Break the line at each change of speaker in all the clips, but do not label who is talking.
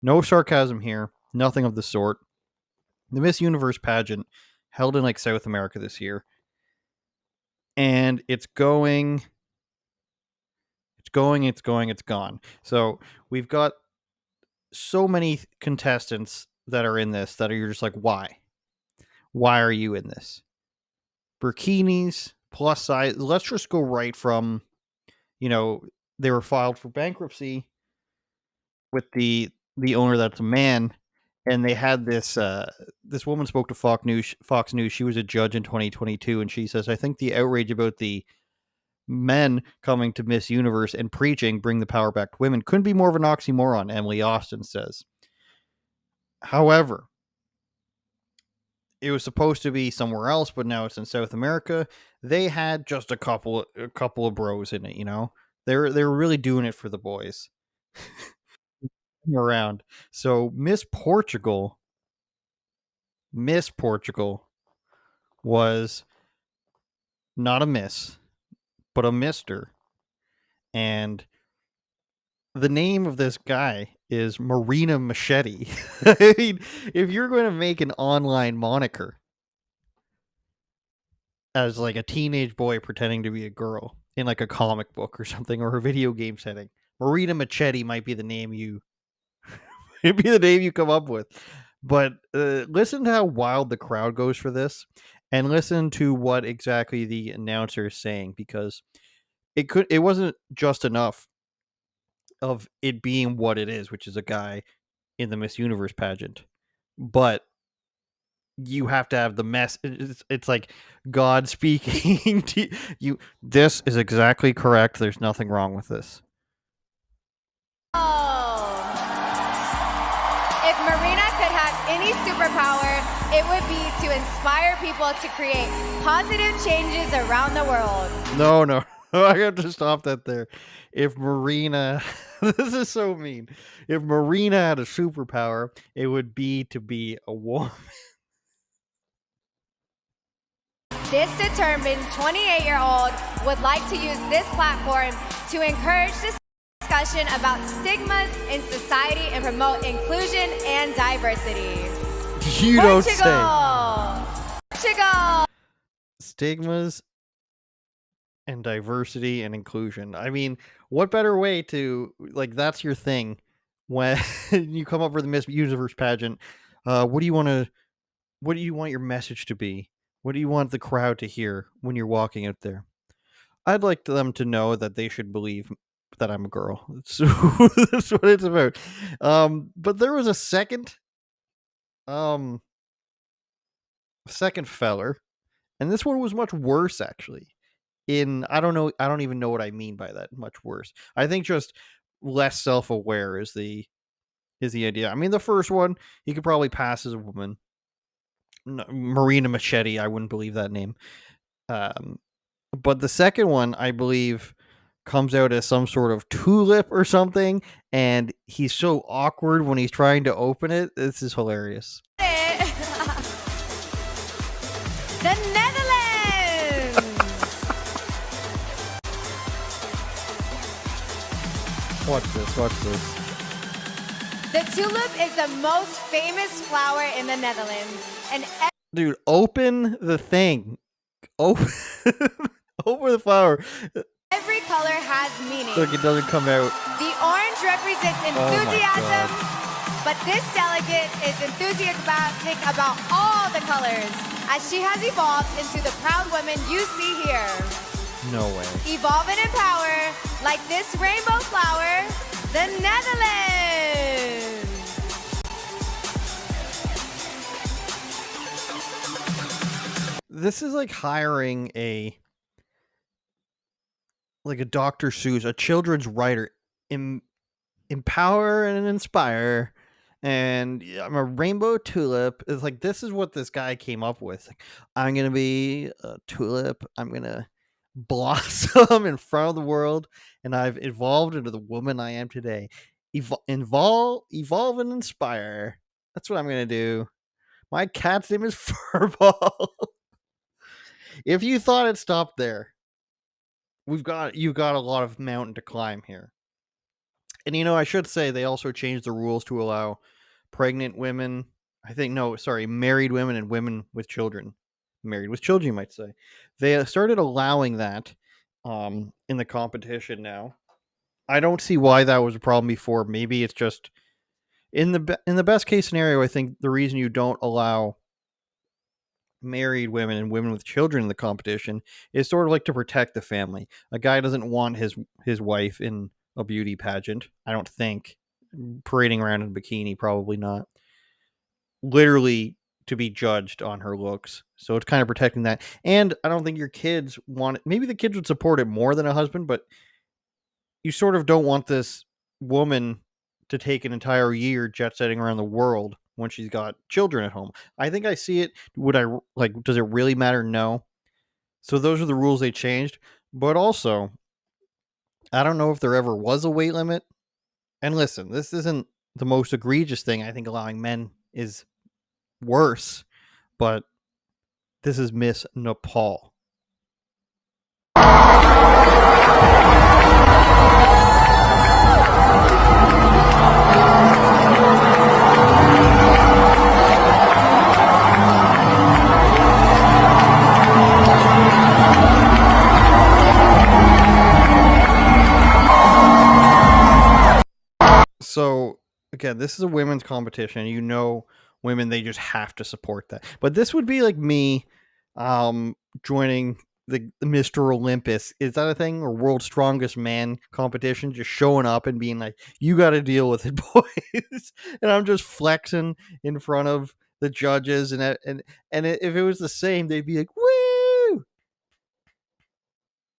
No sarcasm here. Nothing of the sort. The Miss Universe pageant held in like South America this year, and it's gone. So we've got so many contestants that are in this that are you're just like, why? Why are you in this? Bikinis, plus size. Let's just go right from, you know, they were filed for bankruptcy with the owner that's a man, and they had this woman spoke to Fox News. She was a judge in 2022, and she says, I think the outrage about the men coming to Miss Universe and preaching bring the power back to women couldn't be more of an oxymoron, Emily Austin says. However, it was supposed to be somewhere else, but now it's in South America. They had just a couple of bros in it. They were really doing it for the boys around. So Miss Portugal was not a miss, but a mister. And the name of this guy is Marina Machete. I mean, if you're going to make an online moniker as like a teenage boy pretending to be a girl in like a comic book or something or a video game setting, Marina Machete might be the name you it'd be the name you come up with. But listen to how wild the crowd goes for this, and listen to what exactly the announcer is saying, because it wasn't just enough of it being what it is, which is a guy in the Miss Universe pageant, but you have to have the mess. It's like God speaking to you. This is exactly correct. There's nothing wrong with this.
Oh, if Marina could have any superpower, it would be to inspire people to create positive changes around the world.
No, no. I have to stop that there. If Marina, this is so mean. If Marina had a superpower, it would be to be a woman.
This determined 28-year-old would like to use this platform to encourage discussion about stigmas in society and promote inclusion and diversity.
You don't say.
Portugal!
Stigmas and diversity and inclusion. I mean, what better way to, like, that's your thing when you come up with the Miss Universe pageant. What do you want to? What do you want your message to be? What do you want the crowd to hear when you're walking out there? I'd like them to know that they should believe that I'm a girl. That's what it's about. But there was a um, second feller, and this one was much worse actually. I don't even know what I mean by that. Much worse. I think just less self-aware is the idea. I mean, the first one he could probably pass as a woman. No, Marina Machete, I wouldn't believe that name. Um, but the second one, I believe, comes out as some sort of tulip or something, and he's so awkward when he's trying to open it. This is hilarious.
The Netherlands!
Watch this.
The tulip is the most famous flower in the Netherlands, and
Dude, open the thing. Open, open the flower.
every color has meaning.
Look, it doesn't come out.
The orange represents enthusiasm, but this delegate is enthusiastic about all the colors, as she has evolved into the proud woman you see here.
No way.
Evolve and empower, like this rainbow flower, the Netherlands.
This is like hiring a Dr. Seuss, a children's writer, empower and inspire, and I'm a rainbow tulip. It's like, this is what this guy came up with. Like, I'm gonna be a tulip. I'm gonna blossom in front of the world, and I've evolved into the woman I am today. Evolve, and inspire. That's what I'm gonna do. My cat's name is Furball. If you thought it stopped there, you've got a lot of mountain to climb here. And I should say they also changed the rules to allow pregnant women. I think no, sorry, married women and women with children. Married with children, you might say. They started allowing that in the competition now. I don't see why that was a problem before. Maybe it's just in the best case scenario. I think the reason you don't allow married women and women with children in the competition is sort of like to protect the family. A guy doesn't want his wife in a beauty pageant. I don't think parading around in a bikini, probably not. Literally to be judged on her looks. So it's kind of protecting that. And I don't think your kids want it. Maybe the kids would support it more than a husband, but you sort of don't want this woman to take an entire year jet setting around the world when she's got children at home. I think I see it. Would I like, does it really matter? No. So those are the rules they changed. But also, I don't know if there ever was a weight limit. And listen, this isn't the most egregious thing. I think allowing men is worse, but this is Miss Nepal. So again, this is a women's competition. Women, they just have to support that. But this would be like me joining the Mr. Olympus. Is that a thing? Or World's Strongest Man competition? Just showing up and being like, you got to deal with it, boys. And I'm just flexing in front of the judges. And if it was the same, they'd be like, woo!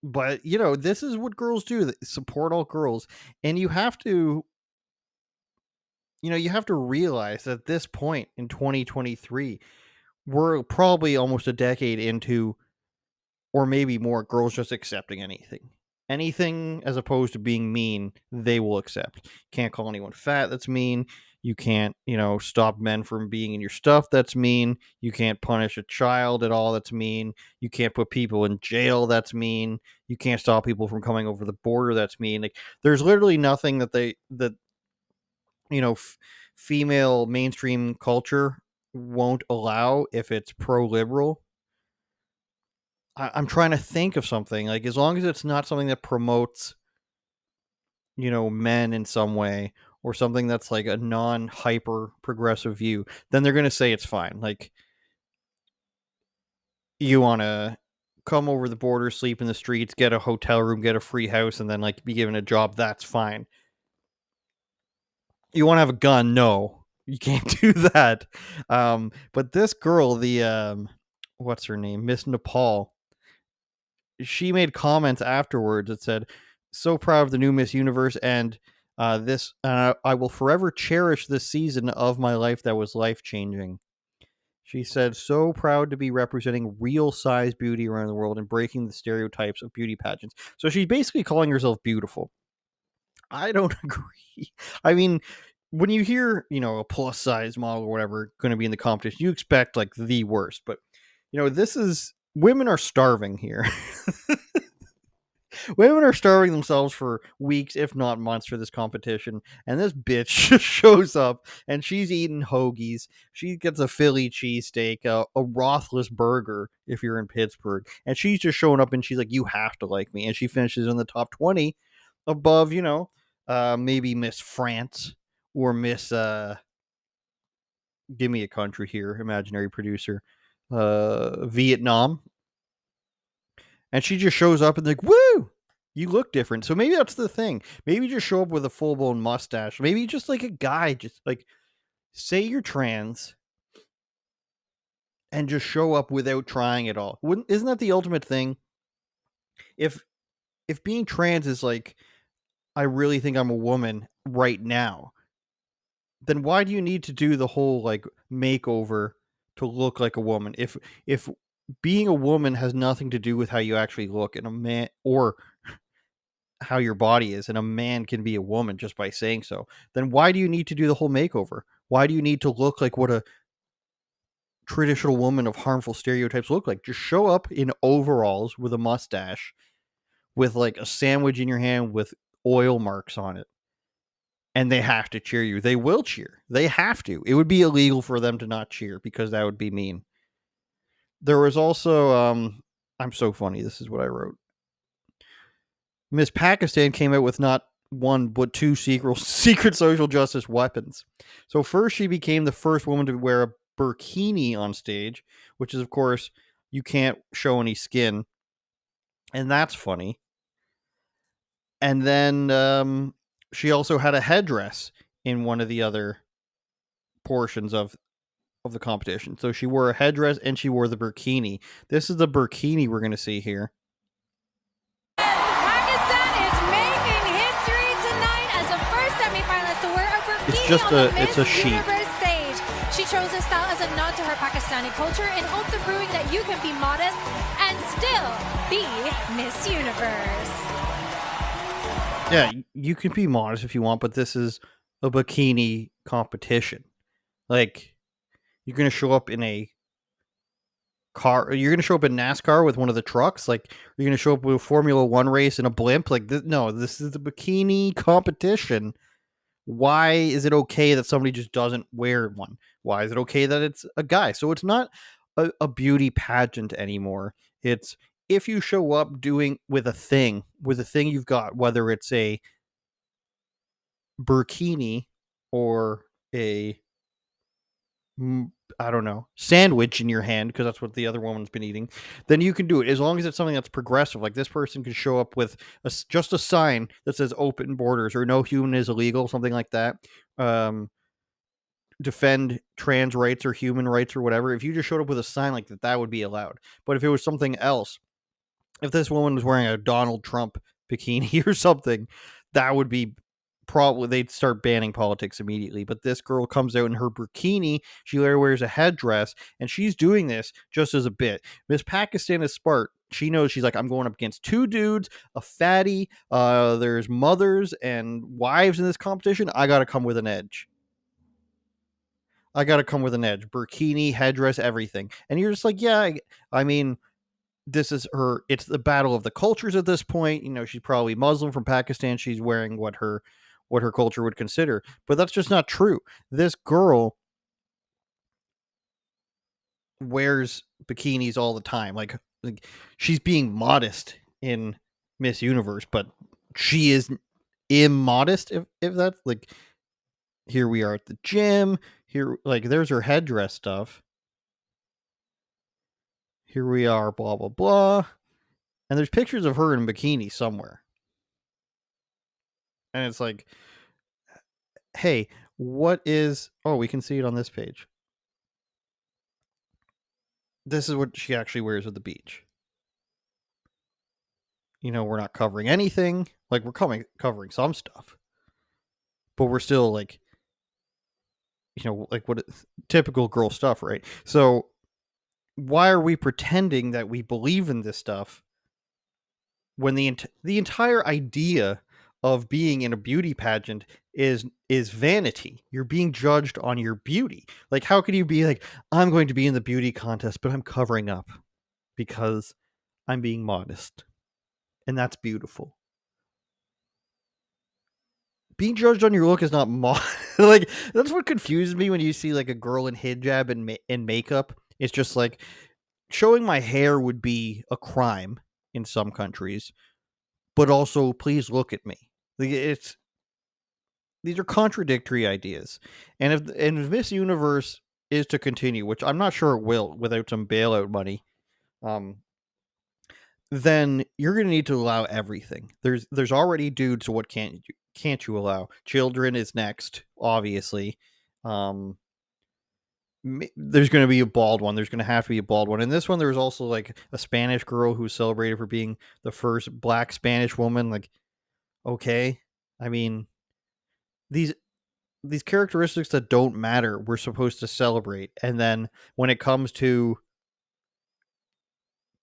But, this is what girls do. They support all girls. And you have to realize that at this point in 2023, we're probably almost a decade into, or maybe more, girls just accepting anything. Anything as opposed to being mean, they will accept. Can't call anyone fat, that's mean. You can't, stop men from being in your stuff, that's mean. You can't punish a child at all, that's mean. You can't put people in jail, that's mean. You can't stop people from coming over the border, that's mean. Like, there's literally nothing that female mainstream culture won't allow if it's pro-liberal. I'm trying to think of something, like, as long as it's not something that promotes men in some way, or something that's like a non-hyper progressive view, then they're going to say it's fine. Like, you want to come over the border, sleep in the streets, get a hotel room, get a free house, and then like be given a job, that's fine. You want to have a gun? No, you can't do that. But this girl, the what's her name, Miss Nepal, she made comments afterwards that said, "So proud of the new Miss Universe, and this I will forever cherish this season of my life that was life changing." She said, "So proud to be representing real size beauty around the world and breaking the stereotypes of beauty pageants." So she's basically calling herself beautiful. I don't agree. I mean, when you hear, a plus size model or whatever going to be in the competition, you expect like the worst. But, this is, women are starving here. Women are starving themselves for weeks, if not months, for this competition. And this bitch just shows up and she's eating hoagies. She gets a Philly cheesesteak, a Rothless burger if you're in Pittsburgh. And she's just showing up and she's like, you have to like me. And she finishes in the top 20 above, maybe Miss France or Miss, give me a country here, imaginary producer, Vietnam. And she just shows up and like, woo, you look different. So maybe that's the thing. Maybe just show up with a full blown mustache. Maybe just like a guy, just like say you're trans and just show up without trying at all. Isn't that the ultimate thing? If being trans is like, I really think I'm a woman right now, then why do you need to do the whole like makeover to look like a woman? If being a woman has nothing to do with how you actually look, and a man, or how your body is, and a man can be a woman just by saying so, then why do you need to do the whole makeover? Why do you need to look like what a traditional woman of harmful stereotypes look like? Just show up in overalls with a mustache, with like a sandwich in your hand with oil marks on it. and they have to cheer you. They will cheer. They have to. It would be illegal for them to not cheer because that would be mean. There was also I'm so funny. This is what I wrote. Miss Pakistan came out with not one but two secret social justice weapons. So first, she became the first woman to wear a burkini on stage, which is of course you can't show any skin, and that's funny. And then she also had a headdress in one of the other portions of the competition. So she wore a headdress and she wore the burkini. This is the burkini we're going to see here.
Pakistan is making history tonight as the first semifinalist to wear a burkini on the Miss Universe stage. She chose this style as a nod to her Pakistani culture in hopes of proving that you can be modest and still be Miss Universe.
Yeah, you can be modest if you want, but this is a bikini competition. Like, you're going to show up in a car. You're going to show up in NASCAR with one of the trucks. Like, you're going to show up with a Formula One race in a blimp. Like, no, this is a bikini competition. Why is it okay that somebody just doesn't wear one? Why is it okay that it's a guy? So it's not a beauty pageant anymore. It's if you show up doing with a thing you've got, whether it's a burkini or a I don't know, sandwich in your hand, because that's what the other woman's been eating, then you can do it as long as it's something that's progressive. Like this person could show up with just a sign that says "open borders" or "no human is illegal," something like that. Defend trans rights or human rights or whatever. If you just showed up with a sign like that, that would be allowed. But if it was something else, if this woman was wearing a Donald Trump bikini or something, that would be probably they'd start banning politics immediately. But this girl comes out in her bikini, she later wears a headdress, and she's doing this just as a bit. Miss Pakistan is smart. She knows, she's like, I'm going up against two dudes, a fatty, there's mothers and wives in this competition. I gotta come with an edge. Burkini, headdress, everything. And you're just like, yeah, I mean, this is her, it's the battle of the cultures at this point. You know, she's probably Muslim from Pakistan. She's wearing what her culture would consider. But that's just not true. This girl wears bikinis all the time. Like she's being modest in Miss Universe, but she is immodest, if that's like, here we are at the gym. Here, like, there's her headdress stuff. Here we are, blah, blah, blah. And there's pictures of her in a bikini somewhere. And it's like, hey, what is... Oh, we can see it on this page. This is what she actually wears at the beach. You know, we're not covering anything. Like, we're covering some stuff. But we're still, like, you know, like what typical girl stuff, right? So why are we pretending that we believe in this stuff when the entire idea of being in a beauty pageant is vanity? You're being judged on your beauty. Like, how could you be like, I'm going to be in the beauty contest, but I'm covering up because I'm being modest, and that's beautiful. Being judged on your look is not like, that's what confuses me when you see like a girl in hijab and makeup. It's just like, showing my hair would be a crime in some countries, but also please look at me. Like, these are contradictory ideas. And if Miss Universe is to continue, which I'm not sure it will without some bailout money, then you're going to need to allow everything. There's already dudes, so what can't you allow? Children is next, obviously. There's going to be a bald one. There's going to have to be a bald one. In this one, there was also like a Spanish girl who was celebrated for being the first black Spanish woman. Like, okay, I mean, these characteristics that don't matter, we're supposed to celebrate. And then when it comes to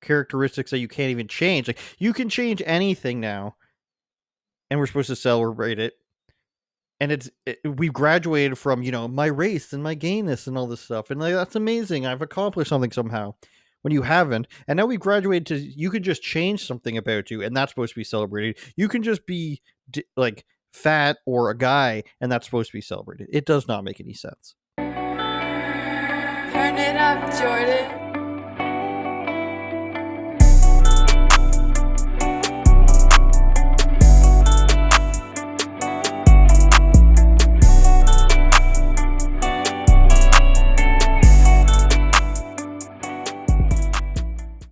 characteristics that you can't even change, like, you can change anything now, and we're supposed to celebrate it. And we've graduated from, you know, my race and my gayness and all this stuff, and like, that's amazing, I've accomplished something somehow, when you haven't. And now we've graduated to, you could just change something about you, and that's supposed to be celebrated. You can just be like fat or a guy, and that's supposed to be celebrated. It does not make any sense.
Turn it up, Jordan.